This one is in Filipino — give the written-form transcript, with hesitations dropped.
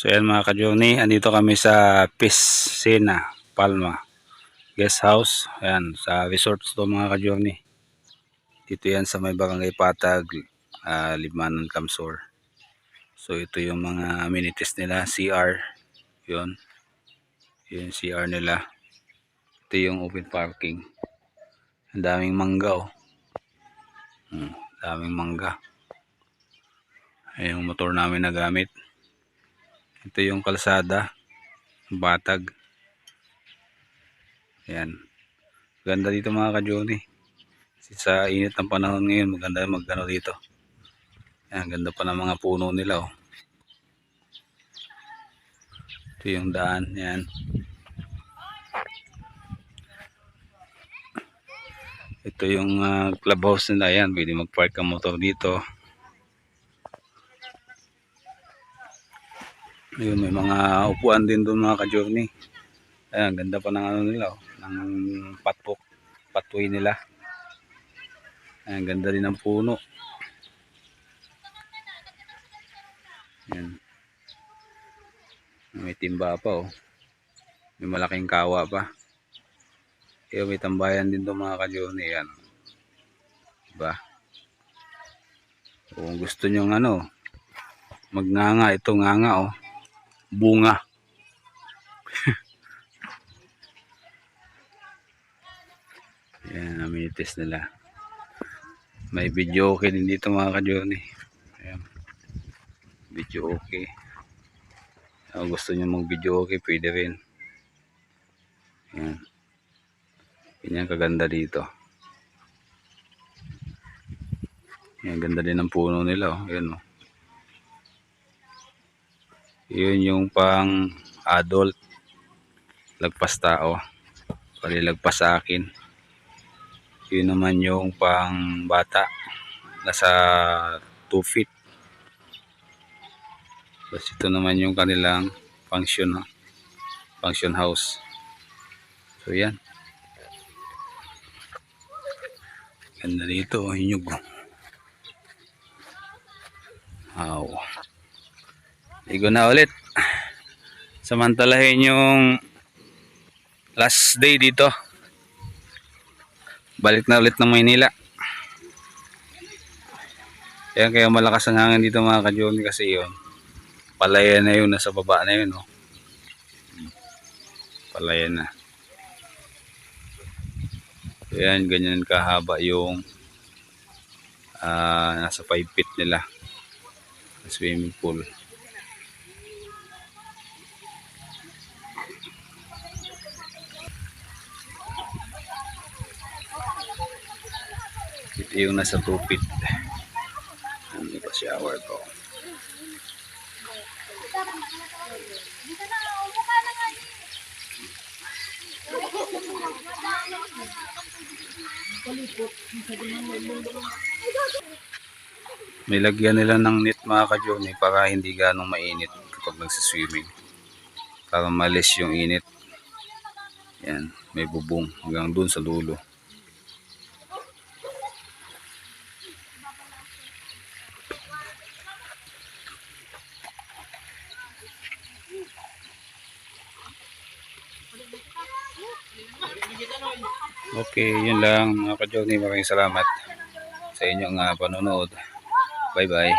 So yan mga ka-journey, andito kami sa Piscina, Palma Guest House. Ayan, sa resort to mga ka-journey. Dito yan sa may Barangay Patag, Libmanan, Camsor. So ito yung mga amenities nila, CR. Yun, yung CR nila. Ito yung open parking. Ang daming mangga oh. Daming mangga. Ayan yung motor namin na gamit. Ito yung kalsada, Batag. Ayan. Ganda dito mga ka-journey. Sa init ng panahon ngayon, maganda magano dito. Ayan, ganda pa ng mga puno nila oh. Ito yung daan, ayan. Ito yung clubhouse nila, ayan. Pwede mag-park ang motor dito. Ayun, may mga upuan din doon mga ka-journey. Ayan, ganda pa ng ano nila oh, ng pathway nila. Ayan, ganda din ng puno. Ayan. May timba pa oh. May malaking kawa pa. Kaya may tambayan din to mga ka-journey. Ayan. Diba? Kung gusto nyo ano, magnganga, ito nganga oh. Bunga. Ayan, amenities nila. May video okay din dito mga ka-journey. Ayan. Video okay. Kung gusto nyo mag video okay, pwede rin. Ayan. Ganyan kaganda dito. Ayan, ganda din ng puno nila oh. Ayan oh. Yun yung pang adult. Lagpas tao. Sorry, lagpas sa akin. Yun naman yung pang bata. Nasa 2 feet. Tapos ito naman yung kanilang function, function house. So yan. Ganda dito, hinyog. Wow. Ligo na ulit. Samantalahin yung last day dito. Balik na ulit ng Maynila. Yan, kaya malakas ang hangin dito mga ka-journey kasi yun. Palayan na yun, nasa baba na yun. Oh. Palayan na. Ayan, ganyan kahaba yung nasa 5 feet nila. Swimming pool. Ito yung nasa 2 feet. Ano pa shower ko. May lagyan nila ng net mga ka-journey para hindi ganong mainit kapag nagsiswimming. Para malis yung init. Yan, may bubong hanggang dun sa dulo. Okay, yun lang mga ka-journey. Maraming salamat sa inyong panonood. Bye bye.